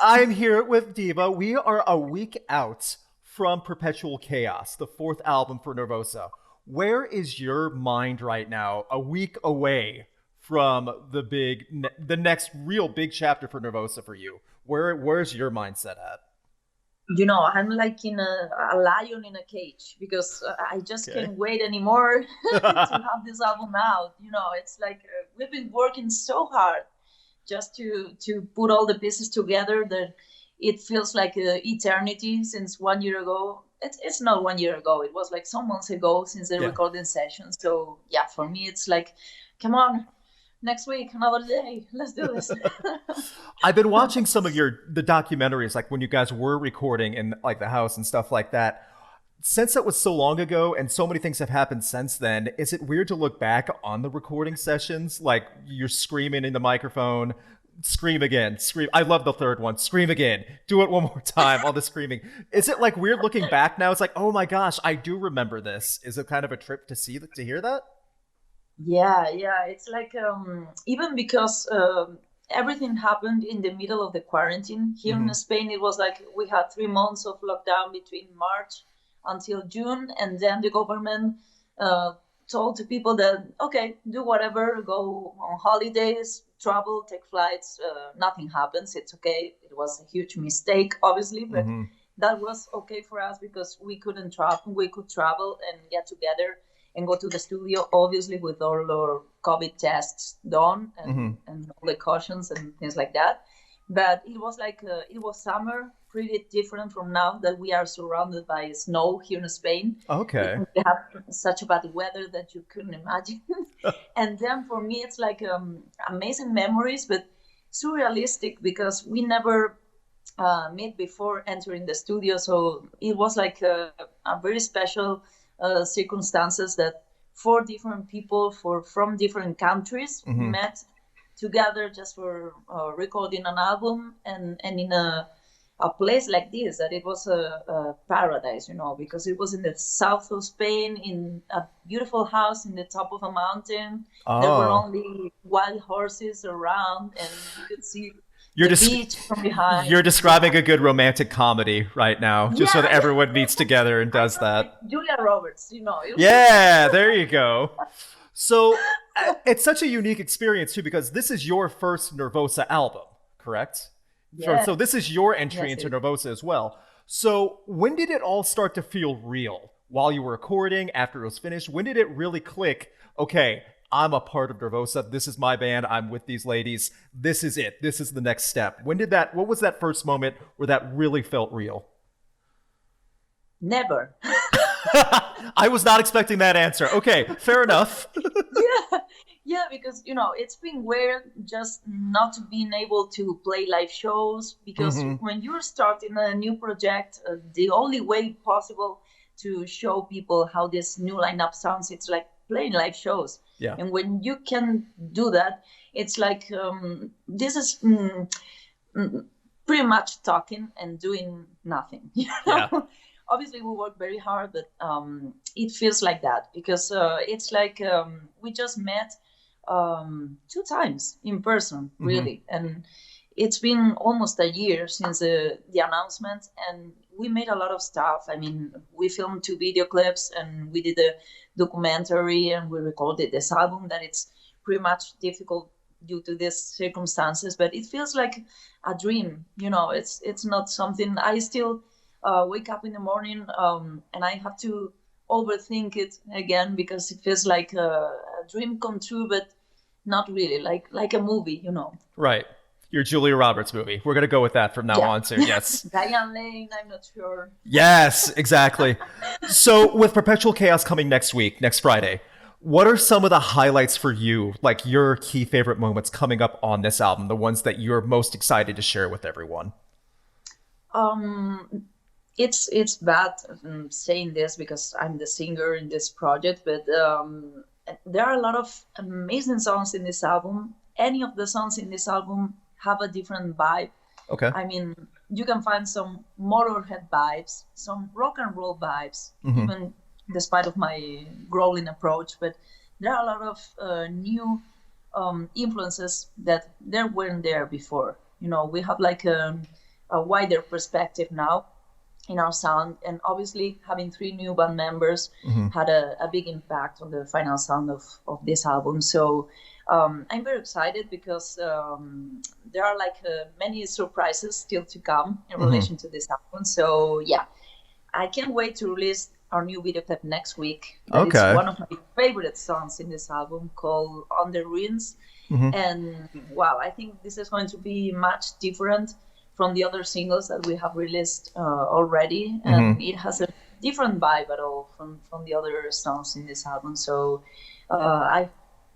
I'm here with Diva. We are a week out from Perpetual Chaos, the fourth album for Nervosa. Where is your mind right now, a week away from the next real big chapter for Nervosa for you? Where's your mindset at? I'm like in a lion in a cage because I just Okay. can't wait anymore to have this album out. It's like we've been working so hard just to put all the pieces together that it feels like eternity since 1 year ago. It's not 1 year ago. It was like some months ago since the Yeah. recording session. So yeah, for me it's like, come on, next week, another day. Let's do this. I've been watching some of the documentaries, like when you guys were recording in like the house and stuff like that. Since that was so long ago and so many things have happened since then, is it weird to look back on the recording sessions? Like you're screaming in the microphone, scream again, scream. I love the third one, scream again, do it one more time, all the screaming. Is it like weird looking back now? It's like, oh my gosh, I do remember this. Is it kind of a trip to hear that? Yeah. It's like even because everything happened in the middle of the quarantine here Mm-hmm. in Spain. It was like we had 3 months of lockdown between March until June, and then the government uh, told to people that okay, do whatever, go on holidays, travel, take flights. Nothing happens. It's okay. It was a huge mistake, obviously, but Mm-hmm. that was okay for us because we couldn't travel. We could travel and get together and go to the studio, obviously with all our COVID tests done Mm-hmm. and all the cautions and things like that. But it was like it was summer, pretty different from now that we are surrounded by snow here in Spain. Okay. We have such bad weather that you couldn't imagine. And then for me, it's like amazing memories, but surrealistic because we never met before entering the studio. So it was like a very special circumstances that four different people from different countries Mm-hmm. met together just for recording an album and in a place like this that it was a paradise, because it was in the south of Spain in a beautiful house in the top of a mountain. There were Oh, only wild horses around and you could see you're the just beach from behind. you're Yeah. describing a good romantic comedy right now, just so that Yeah, everyone meets together and I does know, like that. Julia Roberts, Yeah, there you go. So it's such a unique experience too because this is your first Nervosa album, correct? Sure. Yeah, So this is your entry yes, into it Nervosa as well. So when did it all start to feel real? While you were recording, after it was finished, when did it really click? Okay, I'm a part of Nervosa. This is my band. I'm with these ladies. This is it. This is the next step. When did that? What was that first moment where that really felt real? never. I was not expecting that answer. Okay, fair enough. Yeah, yeah, because it's been weird just not being able to play live shows because Hmm. when you're starting a new project, the only way possible to show people how this new lineup sounds, it's like playing live shows. Yeah. And when you can do that, it's like this is mm, pretty much talking and doing nothing. Yeah. Obviously we work very hard, but it feels like that because it's like we just met 2 times in person, Hmm. really, and it's been almost a year since the announcement, and we made a lot of stuff. I mean, we filmed 2 video clips, and we did a documentary, and we recorded this album that it's pretty much difficult due to these circumstances, but it feels like a dream. It's not something I still wake up in the morning and I have to overthink it again because it feels like a dream come true, but not really, like a movie. Right. Your Julia Roberts movie. We're gonna go with that from now Yeah. on too. Yes. Diane Lane, I'm not sure. Yes, exactly. So with Perpetual Chaos coming next week, next Friday, what are some of the highlights for you, like your key favorite moments coming up on this album, the ones that you're most excited to share with everyone? Um, it's bad saying this because I'm the singer in this project, but there are a lot of amazing songs in this album. Any of the songs in this album have a different vibe. Okay. I mean, you can find some Motorhead vibes, some rock and roll vibes, Hmm. even despite of my growling approach. But there are a lot of new influences that there weren't there before. We have like a wider perspective now in our sound, and obviously having 3 new band members had a big impact on the final sound of this album. So I'm very excited because there are like many surprises still to come in relation to this album. So yeah, I can't wait to release our new video clip next week. It's one of my favorite songs in this album, called On the Ruins. And wow, I think this is going to be much different from the other singles that we have released already, and it has a different vibe at all from the other songs in this album. So I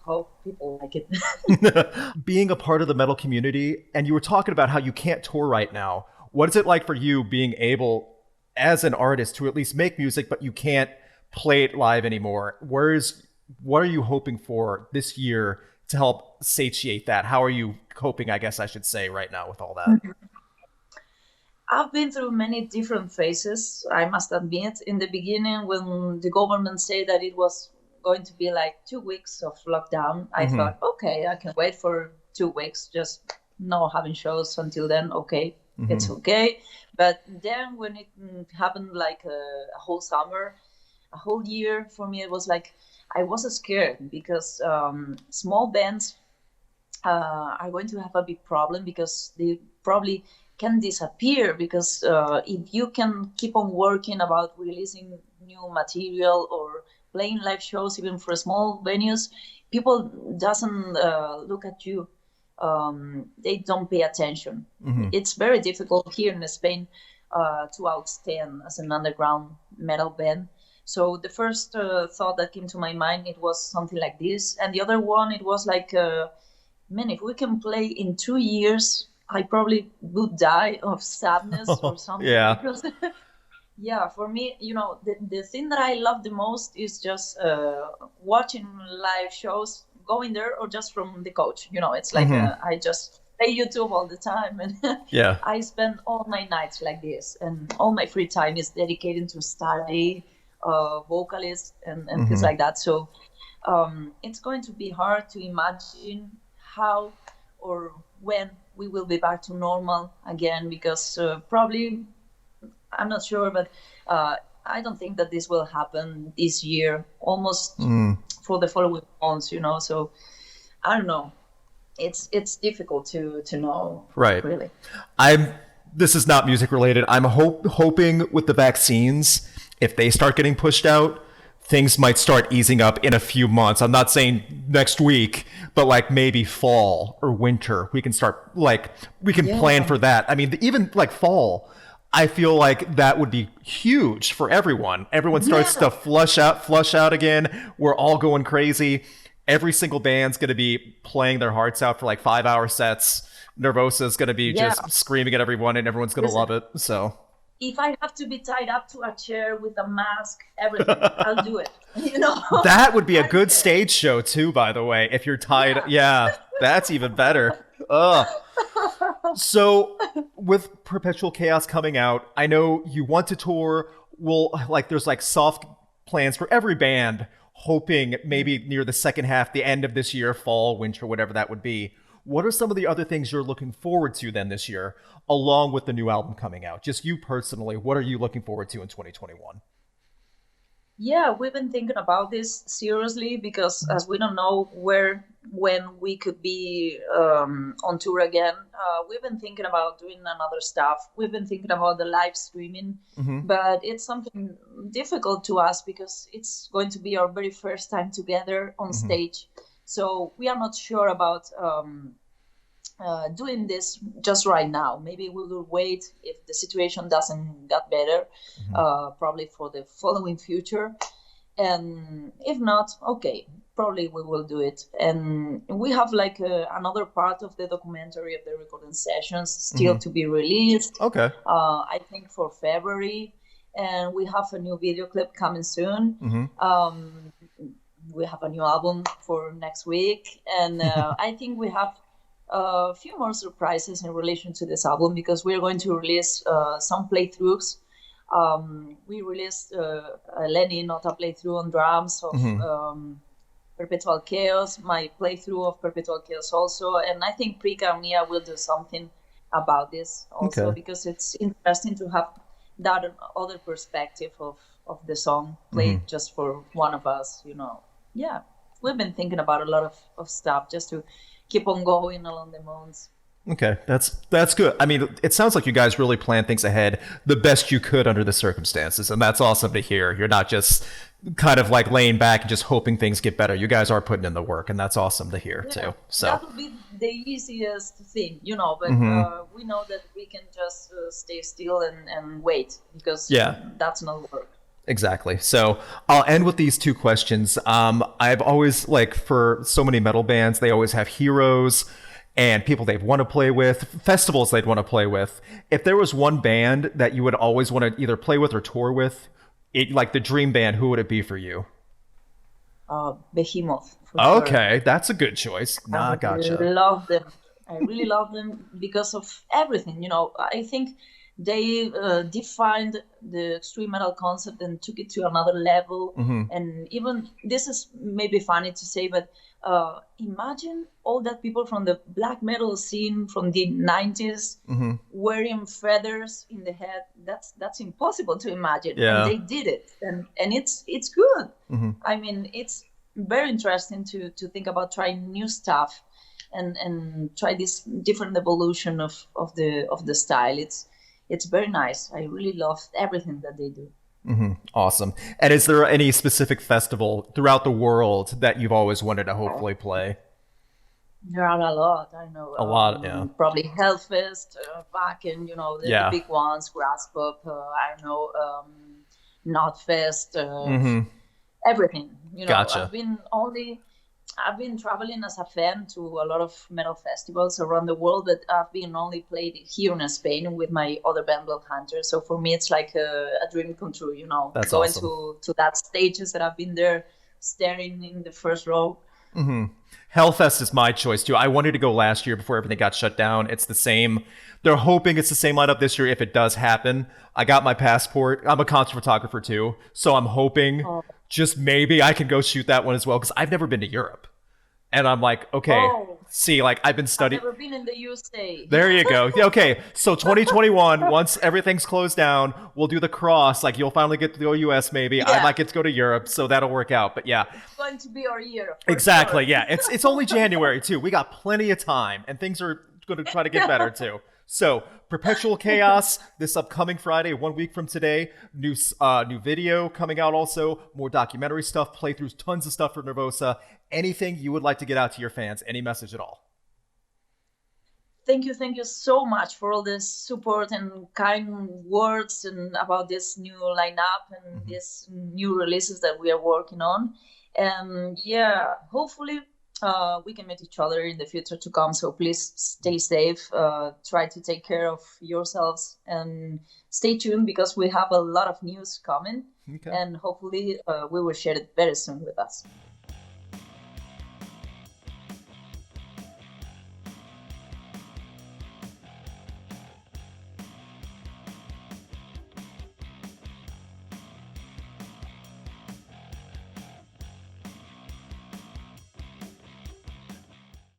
hope people like it. Being a part of the metal community, and you were talking about how you can't tour right now. What is it like for you being able, as an artist, to at least make music, but you can't play it live anymore? What are you hoping for this year to help satiate that? How are you coping, I guess I should say, right now with all that? I've been through many different phases, I must admit. In the beginning, when the government said that it was going to be like 2 weeks of lockdown, I thought, okay, I can wait for 2 weeks, just not having shows until then. Okay, it's okay. But then when it happened like a whole summer, a whole year, for me, it was like I was scared because small bands are going to have a big problem because they probably can disappear, because if you can keep on working about releasing new material or playing live shows, even for small venues, people doesn't look at you. They don't pay attention. It's very difficult here in Spain to outstand as an underground metal band. So the first thought that came to my mind, it was something like this. And the other one, it was like, man, if we can play in 2 years, I probably would die of sadness or something. Yeah. Because, yeah, for me, the thing that I love the most is just watching live shows, going there, or just from the couch. It's like I just play YouTube all the time, and Yeah. I spend all my nights like this, and all my free time is dedicated to study vocalists and things like that. So it's going to be hard to imagine how or when we will be back to normal again, because probably, I'm not sure, but I don't think that this will happen this year, almost for the following months, so I don't know. It's difficult to know. Right. Really. This is not music related. I'm hoping with the vaccines, if they start getting pushed out, things might start easing up in a few months. I'm not saying next week, but like maybe fall or winter, we can start, like, we can plan for that. I mean, even like fall, I feel like that would be huge for everyone. Everyone starts to flush out again. We're all going crazy. Every single band's going to be playing their hearts out for like 5-hour sets. Nervosa is going to be just screaming at everyone, and everyone's going to love it. So if I have to be tied up to a chair with a mask, everything, I'll do it. That would be a good stage show too, by the way. If you're tied, that's even better. Ugh. So with Perpetual Chaos coming out, I know you want to tour. There's like soft plans for every band, hoping maybe near the second half, the end of this year, fall, winter, whatever that would be. What are some of the other things you're looking forward to then this year, along with the new album coming out? Just you personally, what are you looking forward to in 2021? Yeah, we've been thinking about this seriously, because as we don't know when we could be on tour again, we've been thinking about doing another stuff. We've been thinking about the live streaming, but it's something difficult to us because it's going to be our very first time together on stage. So we are not sure about doing this just right now. Maybe we will wait if the situation doesn't get better, probably for the following future. And if not, okay, probably we will do it. And we have like another part of the documentary of the recording sessions still to be released. Okay. I think for February. And we have a new video clip coming soon. We have a new album for next week. And I think we have a few more surprises in relation to this album, because we're going to release some playthroughs. We released Lenny, not a playthrough on drums of Perpetual Chaos, my playthrough of Perpetual Chaos also, and I think Prika and Mia will do something about this also, Okay. because it's interesting to have that other perspective of the song played just for one of us, you know. Yeah, we've been thinking about a lot of stuff just to keep on going along the months. Okay, that's good. I mean, it sounds like you guys really planned things ahead the best you could under the circumstances, and that's awesome to hear. You're not just kind of like laying back and just hoping things get better. You guys are putting in the work, and that's awesome to hear Yeah, too. So, that would be the easiest thing, you know, but we know that we can just stay still and wait, because yeah, that's not work. exactly. So I'll end with these two questions. I've always like for so many metal bands, they always have heroes and people they want to play with, festivals they'd want to play with. If there was one band that you would always want to either play with or tour with, like the dream band, who would it be for you? Behemoth, for sure. Okay, that's a good choice. I Nah, gotcha. love them. I really love them because of everything. You know, I think they defined the extreme metal concept and took it to another level. And even this is maybe funny to say, but imagine all that people from the black metal scene from the 90s wearing feathers in the head. That's impossible to imagine, and Yeah. they did it, and it's good. I mean, it's very interesting to think about trying new stuff and try this different evolution of the style. It's very nice. I really love everything that they do. Awesome. And is there any specific festival throughout the world that you've always wanted to hopefully play? There are a lot. I know. A lot, yeah. Probably Hellfest, back in, you know, the Yeah. big ones, Graspop. I don't know, Notfest. Everything. You know, Gotcha. I've been traveling as a fan to a lot of metal festivals around the world, but I've been only played here in Spain with my other band, Blood Hunter. So for me, it's like a dream come true, you know, That's going awesome. to that stages that I've been there, staring in the first row. Hellfest is my choice too. I wanted to go last year before everything got shut down. It's the same. They're hoping it's the same lineup this year if it does happen. I got my passport. I'm a concert photographer too, so I'm hoping Oh, just maybe I can go shoot that one as well because I've never been to Europe. And I'm like, okay, oh, see, like I've been I've studying. never been in the USA. There you go. Yeah, okay, so 2021, once everything's closed down, we'll do the cross. Like you'll finally get to the US, maybe. I Yeah, might get to go to Europe, so that'll work out. But yeah, it's going to be our year for exactly. sure. Yeah, it's only January too. We got plenty of time, and things are going to try to get better too. So Perpetual Chaos this upcoming Friday, 1 week from today. New video coming out. Also more documentary stuff, playthroughs, tons of stuff for Nervosa. Anything you would like to get out to your fans? Any message at all? Thank you so much for all this support and kind words and about this new lineup and these new releases that we are working on. And yeah, hopefully we can meet each other in the future to come. So please stay safe, try to take care of yourselves, and stay tuned because we have a lot of news coming. Okay. And hopefully we will share it very soon with us.